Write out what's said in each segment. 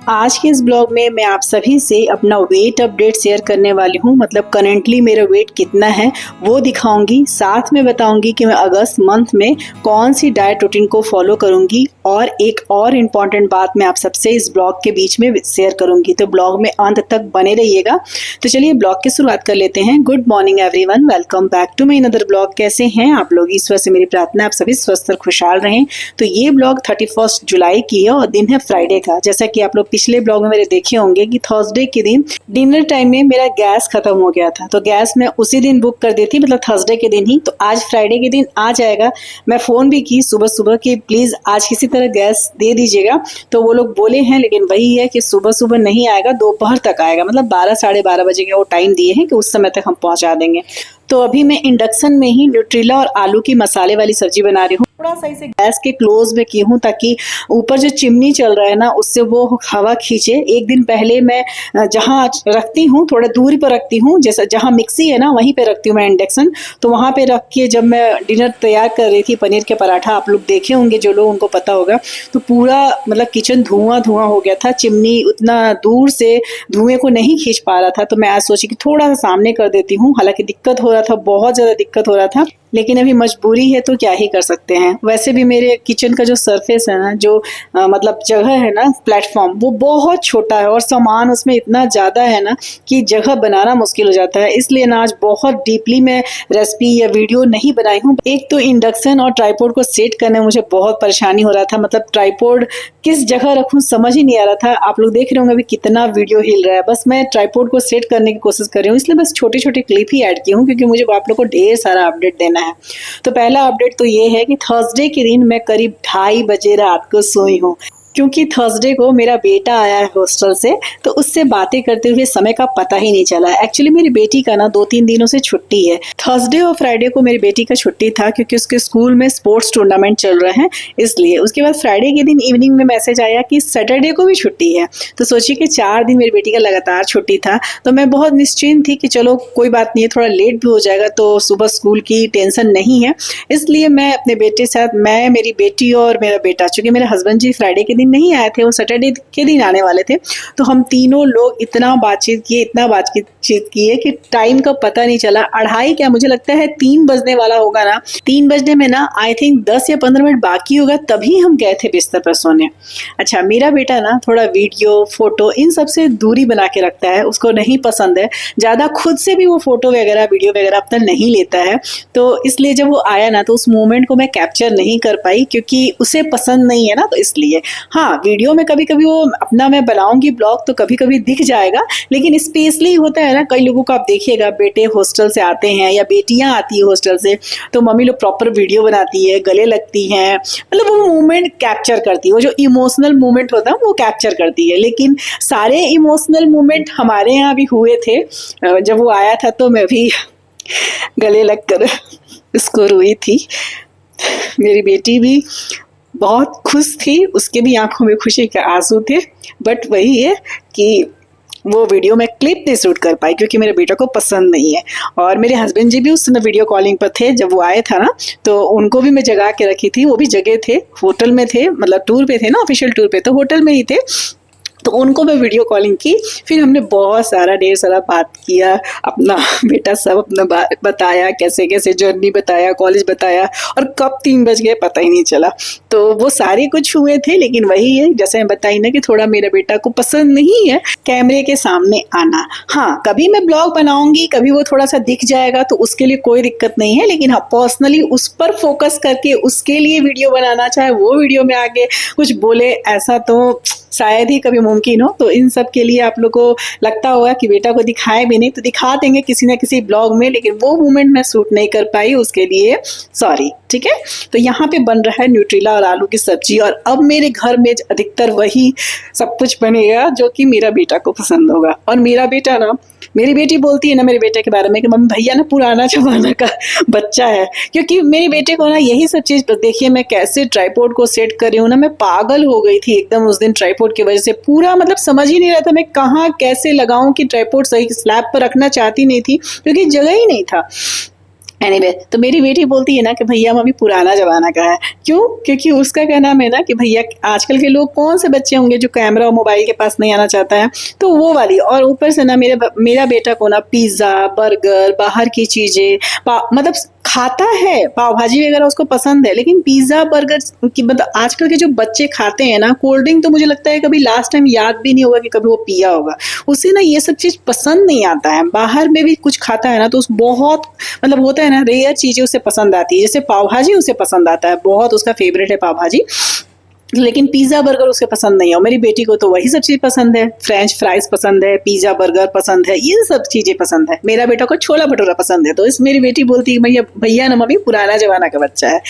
आज के इस ब्लॉग में मैं आप सभी से अपना वेट अपडेट शेयर करने वाली हूँ। मतलब करेंटली मेरा वेट कितना है वो दिखाऊंगी। साथ में बताऊंगी कि मैं अगस्त मंथ में कौन सी डाइट रूटीन को फॉलो करूंगी और एक और इम्पॉर्टेंट बात मैं आप सबसे इस ब्लॉग के बीच में शेयर करूंगी। तो ब्लॉग में अंत तक बने रहिएगा। तो चलिए ब्लॉग की शुरुआत कर लेते हैं। Good morning everyone, welcome back to my another blog. कैसे हैं आप लोग? ईश्वर से मेरी प्रार्थना आप सभी स्वस्थ और खुशहाल रहें। तो ये ब्लॉग 31 जुलाई की है और दिन है फ्राइडे का। जैसा कि आप लोग पिछले ब्लॉग में मेरे देखे होंगे कि थर्सडे के दिन डिनर टाइम में मेरा गैस खत्म हो गया था, तो गैस मैं उसी दिन बुक कर दी थी, मतलब थर्सडे के दिन ही। तो आज फ्राइडे के दिन आ जाएगा। मैं फोन भी की सुबह सुबह कि प्लीज आज किसी तरह गैस दे दीजिएगा। तो वो लोग बोले हैं, लेकिन वही है कि सुबह सुबह नहीं आएगा, दोपहर तक आएगा। मतलब 12 साढ़े 12 बजे का वो टाइम दिए हैं कि उस समय तक हम पहुंचा देंगे। तो अभी मैं इंडक्शन में ही न्यूट्रिला और आलू की मसाले वाली सब्जी बना रही हूँ। थोड़ा सा इसे गैस के क्लोज में की हूँ ताकि ऊपर जो चिमनी चल रहा है ना उससे वो हवा खींचे। एक दिन पहले मैं जहाँ रखती हूँ थोड़ा दूरी पर रखती हूँ, जैसा जहाँ मिक्सी है ना वहीं पे रखती हूँ मैं इंडक्शन। तो वहाँ पे रख के जब मैं डिनर तैयार कर रही थी, पनीर के पराठा, आप लोग देखे होंगे जो लोग उनको पता होगा, तो पूरा मतलब किचन धुआं धुआं हो गया था। चिमनी उतना दूर से धुएं को नहीं खींच पा रहा था। तो मैं आज सोची कि थोड़ा सा सामने कर देती हूँ। हालांकि दिक्कत हो रहा था, बहुत ज्यादा दिक्कत हो रहा था, लेकिन अभी मजबूरी है तो क्या ही कर सकते हैं। वैसे भी मेरे किचन का जो सरफेस है ना, जो मतलब जगह है ना, प्लेटफॉर्म, वो बहुत छोटा है और सामान उसमें इतना ज़्यादा है ना कि जगह बनाना मुश्किल हो जाता है। इसलिए ना आज बहुत डीपली मैं रेसिपी या वीडियो नहीं बनाई हूँ। एक तो इंडक्शन और ट्राइपॉड को सेट करने में मुझे बहुत परेशानी हो रहा था। मतलब ट्राइपॉड किस जगह रखूँ समझ ही नहीं आ रहा था। आप लोग देख रहे होंगे अभी कितना वीडियो हिल रहा है। बस मैं ट्राइपॉड को सेट करने की कोशिश कर रही हूँ, इसलिए बस छोटे छोटे क्लिप ही ऐड की हूँ क्योंकि मुझे आप लोग को ढेर सारा अपडेट देना है। तो पहला अपडेट तो ये है कि थर्सडे के दिन मैं करीब 2:30 बजे रात को सोई हूँ, क्योंकि थर्सडे को मेरा बेटा आया है हॉस्टल से। तो उससे बातें करते हुए समय का पता ही नहीं चला। एक्चुअली मेरी बेटी का ना 2-3 दिनों से छुट्टी है। थर्सडे और फ्राइडे को मेरी बेटी का छुट्टी था क्योंकि उसके स्कूल में स्पोर्ट्स टूर्नामेंट चल रहे हैं, इसलिए। उसके बाद फ्राइडे के दिन इवनिंग में मैसेज आया कि सैटरडे को भी छुट्टी है। तो सोचिए कि 4 दिन मेरी बेटी का लगातार छुट्टी था। तो मैं बहुत निश्चिंत थी कि चलो कोई बात नहीं है, थोड़ा लेट भी हो जाएगा तो सुबह स्कूल की टेंशन नहीं है। इसलिए मैं अपने बेटे के साथ, मैं, मेरी बेटी और मेरा बेटा, चूंकि मेरे हस्बैंड जी फ्राइडे के दिन नहीं आए थे, वो सैटरडे के दिन आने वाले थे, तो हम तीनों लोग इतना बातचीत किए कि टाइम का पता नहीं चला। 2:30 क्या, मुझे लगता है 3 बजने वाला होगा ना। 3 बजने में ना आई थिंक 10 या 15 मिनट बाकी होगा, तभी हम गए थे बिस्तर पर सोने। अच्छा, मेरा बेटा ना थोड़ा वीडियो फोटो इन सब से दूरी बना के रखता है, उसको नहीं पसंद है ज्यादा। खुद से भी वो फोटो वगैरह वीडियो वगैरह अपना नहीं लेता है। तो इसलिए जब वो आया ना तो उस मोमेंट को मैं कैप्चर नहीं कर पाई क्योंकि उसे पसंद नहीं है ना, तो इसलिए। हाँ, वीडियो में कभी कभी वो अपना मैं बनाऊंगी ब्लॉग तो कभी कभी दिख जाएगा, लेकिन स्पेशली होता है ना, कई लोगों को आप देखिएगा बेटे हॉस्टल से आते हैं या बेटियां आती है हॉस्टल से, तो मम्मी लोग प्रॉपर वीडियो बनाती है, गले लगती हैं, मतलब वो मोमेंट कैप्चर करती है, वो जो इमोशनल मोमेंट होता है वो कैप्चर करती है। लेकिन सारे इमोशनल मोमेंट हमारे यहाँ भी हुए थे। जब वो आया था तो मैं भी गले लग कर उसको रोई थी। मेरी बेटी भी बहुत खुश थी, उसके भी आंखों में खुशी के आंसू थे। बट वही है कि वो वीडियो में क्लिप नहीं शूट कर पाई क्योंकि मेरे बेटा को पसंद नहीं है। और मेरे हस्बैंड जी भी उस समय वीडियो कॉलिंग पर थे जब वो आए था ना, तो उनको भी मैं जगा के रखी थी। वो भी जगह थे, होटल में थे, मतलब टूर पे थे ना, ऑफिशियल टूर पे, तो होटल में ही थे। तो उनको मैं वीडियो कॉलिंग की, फिर हमने बहुत सारा ढेर सारा बात किया। अपना बेटा सब अपना बताया, कैसे कैसे जर्नी बताया, कॉलेज बताया, और कब 3 बज गए पता ही नहीं चला। तो वो सारे कुछ हुए थे, लेकिन वही है जैसे मैं बताई ना कि थोड़ा मेरे बेटा को पसंद नहीं है कैमरे के सामने आना। हाँ, कभी मैं ब्लॉग बनाऊंगी, कभी वो थोड़ा सा दिख जाएगा तो उसके लिए कोई दिक्कत नहीं है, लेकिन हाँ पर्सनली उस पर फोकस करके उसके लिए वीडियो बनाना, चाहे वो वीडियो में आगे कुछ बोले, ऐसा तो शायद ही कभी मुमकिन हो। तो इन सब के लिए आप लोग को लगता होगा कि बेटा को दिखाए भी नहीं, तो दिखा देंगे किसी न किसी ब्लॉग में, लेकिन वो मोमेंट मैं शूट नहीं कर पाई, उसके लिए सॉरी। ठीक है, तो यहाँ पे बन रहा है न्यूट्रिला और आलू की सब्जी, और अब मेरे घर में अधिकतर वही सब कुछ बनेगा जो कि मेरा बेटा को पसंद होगा। और मेरा बेटा ना, मेरी बेटी बोलती है ना मेरे बेटे के बारे में कि मम्मी भैया ना पुराना जमाना का बच्चा है, क्योंकि मेरे बेटे को ना यही सब चीज, देखिए मैं कैसे ट्राइपॉड को सेट कर रही हूँ ना, मैं पागल हो गई थी एकदम उस दिन ट्राइपॉड की वजह से। पूरा मतलब समझ ही नहीं रहा था मैं कहाँ कैसे लगाऊं कि ट्राइपॉड सही स्लैब पर रखना चाहती नहीं थी क्योंकि जगह ही नहीं था। एनीवे तो मेरी बेटी बोलती है ना कि भैया मम्मी पुराना जमाना का है। क्यों? क्योंकि उसका क्या नाम है ना कि भैया आजकल के लोग कौन से बच्चे होंगे जो कैमरा और मोबाइल के पास नहीं आना चाहता है, तो वो वाली। और ऊपर से ना मेरा बेटा को ना पिज्जा बर्गर बाहर की चीजें मतलब खाता है, पाव भाजी वगैरह उसको पसंद है, लेकिन पिज्जा बर्गर की मतलब आजकल के जो बच्चे खाते हैं ना, कोल्ड ड्रिंक तो मुझे लगता है कभी लास्ट टाइम याद भी नहीं होगा कि कभी वो पिया होगा। उसे ना ये सब चीज पसंद नहीं आता है। बाहर में भी कुछ खाता है ना तो उस बहुत मतलब होता है ना रेयर चीजें उसे पसंद आती है। जैसे पाव भाजी उसे पसंद आता है, बहुत उसका फेवरेट है पाव भाजी, लेकिन पिज्जा बर्गर उसे पसंद नहीं है। और मेरी बेटी को तो वही सब चीज पसंद है, फ्रेंच फ्राइज पसंद है, पिज्जा बर्गर पसंद है, ये सब चीजें पसंद है। मेरा बेटा को छोला भटूरा पसंद है। तो इस मेरी बेटी बोलती है भैया भैया ना मम्मी पुराना जमाना का बच्चा है।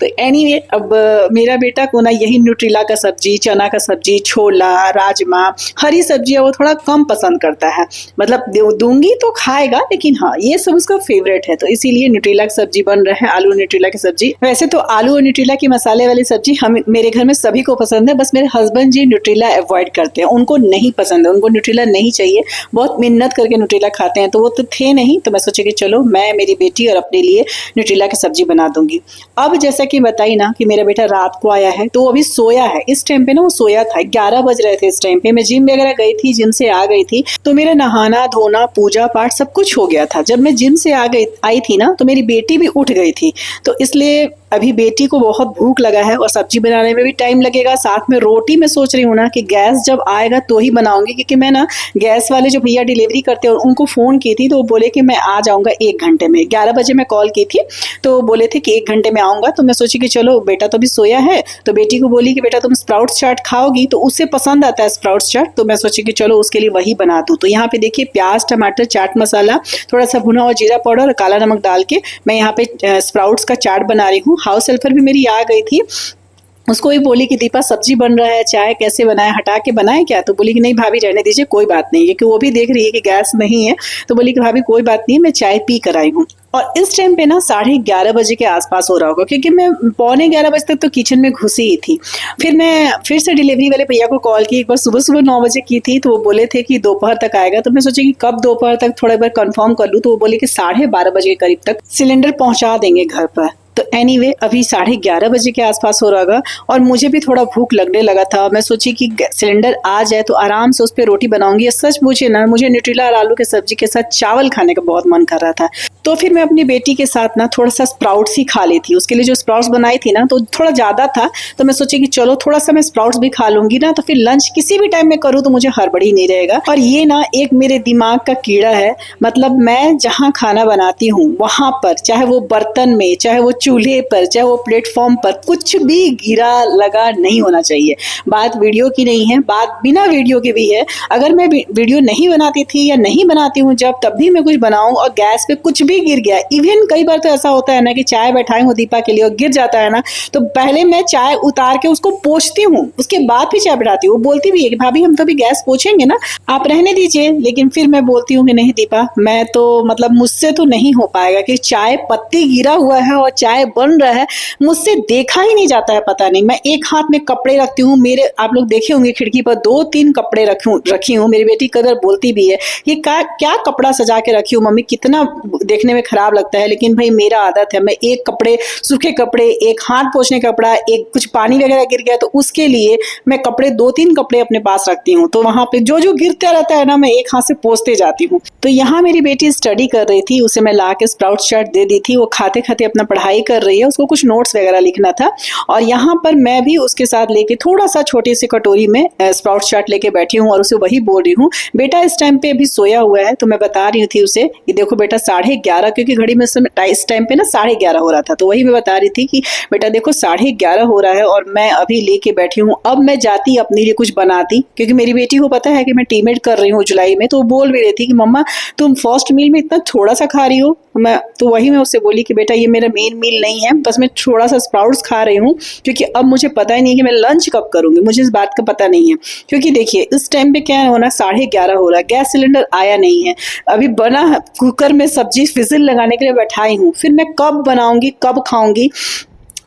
तो एनीवे अब मेरा बेटा को ना यही न्यूट्रिला का सब्जी, चना का सब्जी, छोला, राजमा, हरी सब्जियां वो थोड़ा कम पसंद करता है। मतलब दूंगी तो खाएगा, लेकिन हाँ ये सब उसका फेवरेट है। तो इसीलिए न्यूट्रिला की सब्जी बन रहा है, आलू न्यूट्रिला की सब्जी। वैसे तो आलू और न्यूट्रिला की मसाले वाली सब्जी हम मेरे घर में सभी को पसंद है, बस मेरे हस्बैंड जी न्यूट्रिला अवॉइड करते हैं, उनको नहीं पसंद है, उनको न्यूट्रिला नहीं चाहिए, बहुत मिन्नत करके न्यूट्रिला खाते हैं। तो वो तो थे नहीं, तो मैं सोची कि चलो मैं मेरी बेटी और अपने लिए न्यूट्रिला की सब्जी बना दूंगी। अब जैसा कि बताई ना कि मेरा बेटा रात को आया है तो वो अभी सोया है। इस टाइम पे ना वो सोया था, 11 बज रहे थे इस टाइम पे। मैं जिम वगैरह गई थी, जिम से आ गई थी, तो मेरा नहाना धोना पूजा पाठ सब कुछ हो गया था। जब मैं जिम से आई थी ना तो मेरी बेटी भी उठ गई थी। तो इसलिए अभी बेटी को बहुत भूख लगा है और सब्जी बनाने में भी टाइम लगेगा। साथ में रोटी मैं सोच रही हूँ ना कि गैस जब आएगा तो ही बनाऊंगी, क्योंकि मैं ना गैस वाले जो भैया डिलीवरी करते हैं उनको फोन की थी, तो वो बोले कि मैं आ जाऊंगा 1 घंटे में। 11 बजे मैं कॉल की थी तो बोले थे कि 1 घंटे में आऊंगा। तो मैं सोची कि चलो बेटा तो अभी सोया है, तो बेटी को बोली कि बेटा तुम स्प्राउट्स चाट खाओगी, तो उससे पसंद आता है स्प्राउट्स चाट। तो मैं सोची कि चलो उसके लिए वही बना दूं। तो यहाँ पे देखिए प्याज टमाटर चाट मसाला थोड़ा सा भुना हुआ जीरा पाउडर और काला नमक डाल के मैं यहाँ पे स्प्राउट्स का चाट बना रही हूँ। हाउस हेल्पर भी मेरी आ गई थी, उसको भी बोली कि दीपा सब्जी बन रहा है, चाय कैसे बनाए, हटा के बनाए क्या? तो बोली कि नहीं भाभी रहने दीजिए, कोई बात नहीं, क्योंकि वो भी देख रही है कि गैस नहीं है। तो बोली कि भाभी कोई बात नहीं, मैं चाय पी कर आई हूँ। और इस टाइम पे ना 11:30 बजे के आसपास हो रहा होगा, क्योंकि मैं 11:45 बजे तक तो किचन में घुसी ही थी। फिर मैं फिर से डिलीवरी वाले भैया को कॉल की, एक बार सुबह सुबह 9 बजे की थी, तो वो बोले थे कि दोपहर तक आएगा। तो मैं सोची कि कब दोपहर तक थोड़ा बार कंफर्म कर लूँ। तो वो बोले कि 12:30 बजे के करीब तक सिलेंडर पहुंचा देंगे घर पर। तो एनीवे अभी 11:30 बजे के आसपास हो रहा होगा और मुझे भी थोड़ा भूख लगने लगा था। मैं सोची कि सिलेंडर आ जाए तो आराम से उस पर रोटी बनाऊंगी। सच पूछे ना, मुझे न्यूट्रिला और आलू के सब्जी के साथ चावल खाने का बहुत मन कर रहा था। तो फिर मैं अपनी बेटी के साथ ना थोड़ा सा स्प्राउट्स ही खा ली थी। उसके लिए जो स्प्राउट्स बनाई थी ना तो थोड़ा ज्यादा था, तो मैं सोची कि चलो थोड़ा सा मैं स्प्राउट्स भी खा लूंगी ना, तो फिर लंच किसी भी टाइम में करूँ तो मुझे हड़बड़ी नहीं रहेगा। और ये ना एक मेरे दिमाग का कीड़ा है, मतलब मैं जहाँ खाना बनाती हूँ वहां पर, चाहे वो बर्तन में, चाहे वो चूल्हे पर, चाहे वो प्लेटफॉर्म पर, कुछ भी गिरा लगा नहीं होना चाहिए। बात वीडियो की नहीं है, बात बिना वीडियो की भी है। अगर मैं वीडियो नहीं बनाती थी या नहीं बनाती हूँ जब, तब भी मैं कुछ बनाऊं और गैस पे कुछ भी गिर गया, इवन कई बार तो ऐसा होता है ना कि चाय बैठाई हूँ दीपा के लिए और गिर जाता है ना, तो पहले मैं चाय उतार के उसको पोंछती हूँ, उसके बाद फिर चाय बैठाती हूँ। वो बोलती भी है कि भाभी हम तो भी गैस पोंछेंगे ना, आप रहने दीजिए। लेकिन फिर मैं बोलती हूँ कि नहीं दीपा, मैं तो मतलब मुझसे तो नहीं हो पाएगा कि चाय पत्ती गिरा हुआ है और चाय बन रहा है, मुझसे देखा ही नहीं जाता है। पता नहीं, मैं एक हाथ में कपड़े रखती हूँ, मेरे आप लोग देखे होंगे खिड़की पर 2-3 कपड़े रखी हूँ। मेरी बेटी कदर बोलती भी है ये क्या कपड़ा सजा के रखी हूँ मम्मी, कितना देखने में खराब लगता है। लेकिन भाई मेरा आदत है, मैं एक कपड़े, सूखे कपड़े, एक हाथ पोंछने का कपड़ा, एक कुछ पानी वगैरह गिर गया तो उसके लिए मैं कपड़े 2-3 कपड़े अपने पास रखती हूँ। तो वहां पे जो जो गिरता रहता है ना, मैं एक हाथ से पोंछते जाती हूँ। तो यहाँ मेरी बेटी स्टडी कर रही थी, उसे मैं ला के स्प्राउट चाट दे दी थी। वो खाते खाते अपना पढ़ाई कर रही है, उसको कुछ नोट्स वगैरह लिखना था। और यहाँ पर मैं भी उसके साथ लेके थोड़ा सा छोटी सी कटोरी में स्प्राउट चाट लेके बैठी हूँ और उसे वही बोल रही हूँ, बेटा इस टाइम पे अभी सोया हुआ है। तो मैं बता रही थी उसे कि देखो बेटा 11:30, क्योंकि घड़ी में इस टाइम पे ना 11:30 हो रहा था, तो वही मैं बता रही थी कि बेटा देखो 11:30 हो रहा है और मैं अभी लेके बैठी हूँ। अब मैं जाती अपने लिए कुछ बनाती, क्योंकि मेरी बेटी को पता है कि मैं टीमेट कर रही हूँ जुलाई में। तो वो बोल भी रही थी कि मम्मा तुम फर्स्ट मील में इतना थोड़ा सा खा रही हो। तो वही मैं उससे बोली कि बेटा ये मेरा मेन मील नहीं है, बस मैं थोड़ा सा स्प्राउट्स खा रही हूँ, क्योंकि अब मुझे पता ही नहीं कि मैं लंच कब करूंगी, मुझे इस बात का पता नहीं है। क्योंकि देखिए इस टाइम पे क्या होना, 11:30 हो रहा है, गैस सिलेंडर आया नहीं है, अभी बना कुकर में सब्जी फिजिल लगाने के लिए बैठाई हूँ, फिर मैं कब बनाऊंगी कब खाऊंगी,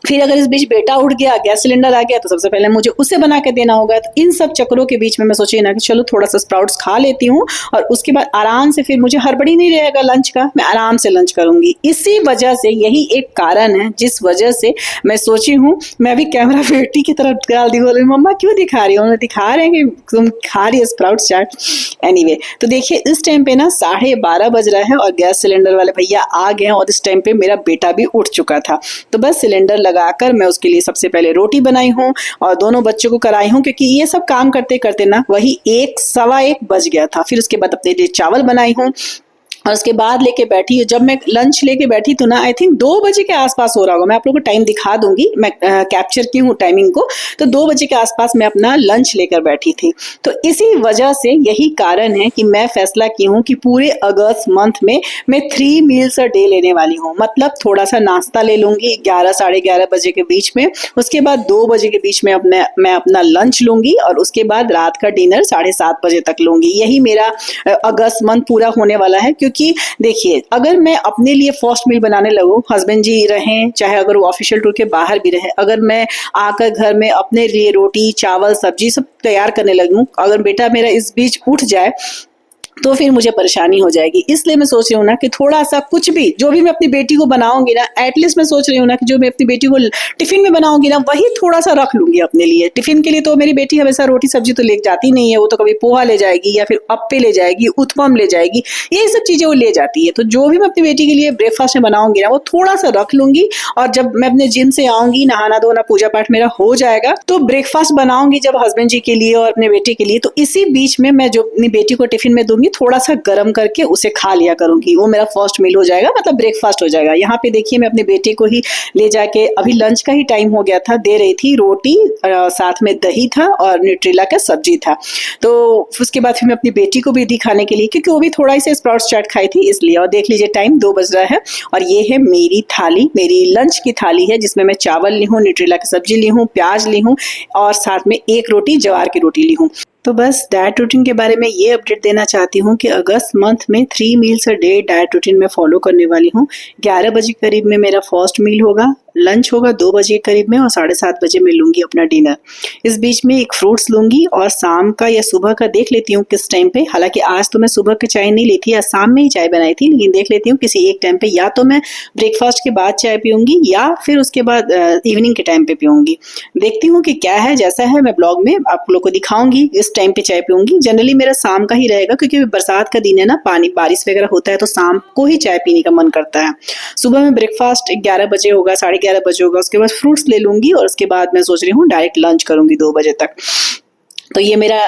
फिर अगर इस बीच बेटा उठ गया, गैस सिलेंडर आ गया, तो सबसे पहले मुझे उसे बना के देना होगा। तो इन सब चक्करों के बीच में मैं सोची ना कि चलो थोड़ा सा स्प्राउट्स खा लेती हूँ और उसके बाद आराम से, फिर मुझे हड़बड़ी नहीं रहेगा लंच का, मैं आराम से लंच करूंगी। इसी वजह से, यही एक कारण है जिस वजह से मैं सोची हूँ मैं भी कैमरा बेटी की तरफ डाल दी, बोली मम्मा क्यों दिखा रही हो, दिखा रहे हैं कि तुम खा रही हो स्प्राउट्स चाट। एनीवे, तो देखिए इस टाइम पे ना 12:30 बज रहा है और गैस सिलेंडर वाले भैया आ गए और इस टाइम पे मेरा बेटा भी उठ चुका था। तो बस सिलेंडर लगाकर मैं उसके लिए सबसे पहले रोटी बनाई हूँ और दोनों बच्चों को कराई हूँ, क्योंकि ये सब काम करते करते ना वही 1 सवा 1 बज गया था। फिर उसके बाद अपने लिए चावल बनाई हूँ और उसके बाद लेके बैठी। जब मैं लंच लेके बैठी तो ना आई थिंक 2 बजे के आसपास हो रहा होगा, मैं आप लोगों को टाइम दिखा दूंगी, मैं कैप्चर की हूँ टाइमिंग को। तो 2 बजे के आसपास मैं अपना लंच लेकर बैठी थी। तो इसी वजह से, यही कारण है कि मैं फैसला की हूँ कि पूरे अगस्त मंथ में मैं 3 मील्स अ डे लेने वाली हूँ। मतलब थोड़ा सा नाश्ता ले लूंगी 11 साढ़े 11 बजे के बीच में, उसके बाद 2 बजे के बीच में मैं अपना लंच लूंगी और उसके बाद रात का डिनर 7:30 बजे तक लूंगी। यही मेरा अगस्त मंथ पूरा होने वाला है। क्योंकि देखिए, अगर मैं अपने लिए फर्स्ट मील बनाने लगूं, हस्बैंड जी रहें चाहे अगर वो ऑफिशियल टूर के बाहर भी रहे, अगर मैं आकर घर में अपने लिए रोटी चावल सब्जी सब तैयार करने लगूं, अगर बेटा मेरा इस बीच उठ जाए तो फिर मुझे परेशानी हो जाएगी। इसलिए मैं सोच रही हूँ ना कि थोड़ा सा कुछ भी, जो भी मैं अपनी बेटी को बनाऊंगी ना, एटलीस्ट मैं सोच रही हूँ ना कि जो मैं अपनी बेटी को टिफिन में बनाऊंगी ना, वही थोड़ा सा रख लूंगी अपने लिए। टिफिन के लिए तो मेरी बेटी हमेशा रोटी सब्जी तो ले जाती नहीं है, वो तो कभी पोहा ले जाएगी या फिर अप्पे ले जाएगी, उत्पम ले जाएगी, ये सब चीजें वो ले जाती है। तो जो भी मैं अपनी बेटी के लिए ब्रेकफास्ट में बनाऊंगी ना, वो थोड़ा सा रख लूंगी और जब मैं अपने जिम से आऊंगी, नहाना धोना पूजा पाठ मेरा हो जाएगा, तो ब्रेकफास्ट बनाऊंगी जब हस्बैंड जी के लिए और अपने बेटे के लिए, तो इसी बीच में मैं जो अपनी बेटी को टिफिन में दूंगी थोड़ा सा गर्म करके उसे खा लिया करूंगी। वो मेरा फर्स्ट मील हो जाएगा, मतलब ब्रेकफास्ट हो जाएगा। यहाँ पे देखिए मैं अपने बेटे को ही ले जाके, अभी लंच का ही टाइम हो गया था, दे रही थी रोटी, साथ में दही था और न्यूट्रेला का सब्जी था। तो उसके बाद फिर मैं अपनी बेटी को भी दी खाने के लिए, क्योंकि वो भी थोड़ा सा स्प्राउट्स चाट खाई थी इसलिए। और देख लीजिए टाइम 2 बज रहा है और ये है मेरी थाली, मेरी लंच की थाली है, जिसमें मैं चावल ली हूँ, न्यूट्रेला की सब्जी ली हूँ, प्याज ली हूँ और साथ में 1 रोटी ज्वार की रोटी ली हूँ। तो बस डाइट रूटीन के बारे में ये अपडेट देना चाहती हूँ कि अगस्त मंथ में 3 meals a day diet routine में फॉलो करने वाली हूँ। 11 बजे करीब में मेरा फर्स्ट मील होगा, लंच होगा 2 बजे करीब में और 7:30 बजे मैं लूंगी अपना डिनर। इस बीच में एक फ्रूट्स लूंगी और शाम का या सुबह का देख लेती हूँ किस टाइम पे। हालांकि आज तो मैं सुबह की चाय नहीं ली थी, या शाम में ही चाय बनाई थी, लेकिन देख लेती हूँ किसी एक टाइम पे, या तो मैं ब्रेकफास्ट के बाद चाय पीऊंगी या फिर उसके बाद इवनिंग के टाइम पे पीऊंगी। देखती हूँ कि क्या है, जैसा है मैं ब्लॉग में आप लोग को दिखाऊंगी। इस टाइम पे चाय पीऊंगी, जनरली मेरा शाम का ही रहेगा, क्योंकि बरसात का दिन है ना, पानी बारिश वगैरह होता है तो शाम को ही चाय पीने का मन करता है। सुबह में ब्रेकफास्ट 11 बजे होगा, 11:30 बजे होगा, उसके बाद फ्रूट्स ले लूंगी और उसके बाद मैं सोच रही हूँ डायरेक्ट लंच करूंगी 2 बजे तक। तो ये मेरा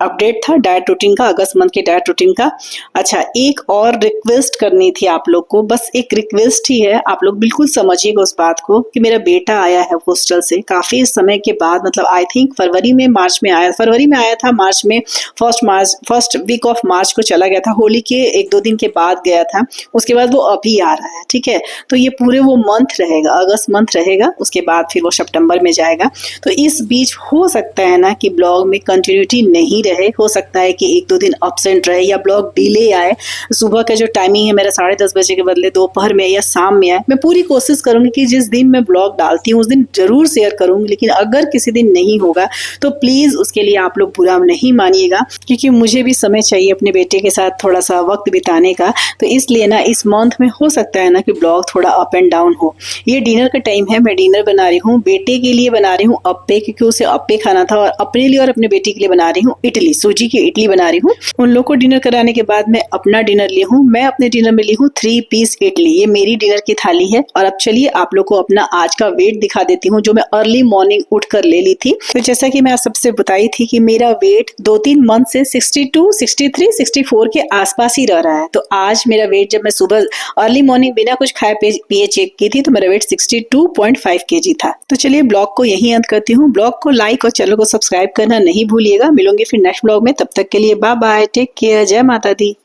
अपडेट था डाइट रूटीन का, अगस्त मंथ के डाइट रूटीन का। अच्छा, एक और रिक्वेस्ट करनी थी आप लोग को, बस एक रिक्वेस्ट ही है, आप लोग बिल्कुल समझिएगा उस बात को कि मेरा बेटा आया है हॉस्टल से काफी समय के बाद, मतलब आई थिंक फरवरी में आया था, मार्च में फर्स्ट वीक ऑफ मार्च को चला गया था, होली के 1-2 दिन के बाद गया था। उसके बाद वो अभी आ रहा है, ठीक है। तो ये पूरे वो मंथ रहेगा, अगस्त मंथ रहेगा, उसके बाद फिर वो सितंबर में जाएगा। तो इस बीच हो सकता है ना कि ब्लॉग में कंटिन्यूटी नहीं रहे, हो सकता है कि 1-2 दिन अब्सेंट रहे या ब्लॉग डिले आए। सुबह का जो टाइमिंग है मेरा 10:30 बजे के बदले दोपहर में या शाम में आए। मैं पूरी कोशिश करूंगी कि जिस दिन मैं ब्लॉग डालती हूँ उस दिन जरूर शेयर करूंगी, लेकिन अगर किसी दिन नहीं होगा तो प्लीज उसके लिए आप लोग बुरा नहीं मानिएगा, क्योंकि मुझे भी समय चाहिए अपने बेटे के साथ थोड़ा सा वक्त बिताने का। तो इसलिए ना इस मंथ में हो सकता है ना कि ब्लॉग थोड़ा अप एंड डाउन हो। ये डिनर का टाइम है, मैं डिनर बना रही हूँ, बेटे के लिए बना रही हूँ अप्पे, क्योंकि उसे अप्पे खाना था, और अपने लिए और अपने बेटे के लिए बना रही हूँ इडली, सूजी की इडली बना रही हूँ। उन लोग को डिनर कराने के बाद मैं अपना डिनर ली हूँ। मैं अपने डिनर में ली हूँ 3 पीस इडली, ये मेरी डिनर की थाली है। और अब चलिए आप लोग को अपना आज का वेट दिखा देती हूँ, जो मैं अर्ली मॉर्निंग उठकर ले ली थी। तो जैसा कि मैं आप सबसे बताई थी कि मेरा वेट 2-3 मंथ से 62, 63, 64 के आसपास ही रह रहा है। तो आज मेरा वेट, जब मैं सुबह अर्ली मॉर्निंग बिना कुछ खाए पिए चेक की थी, तो मेरा वेट 62.5 kg था। तो चलिए ब्लॉग को यहीं अंत करती हूँ। ब्लॉग को लाइक और चैनल को सब्सक्राइब करना नहीं भूलिएगा। मिलूंगी फिर नेक्स्ट ब्लॉग में, तब तक के लिए बाय बाय, टेक केयर, जय माता दी।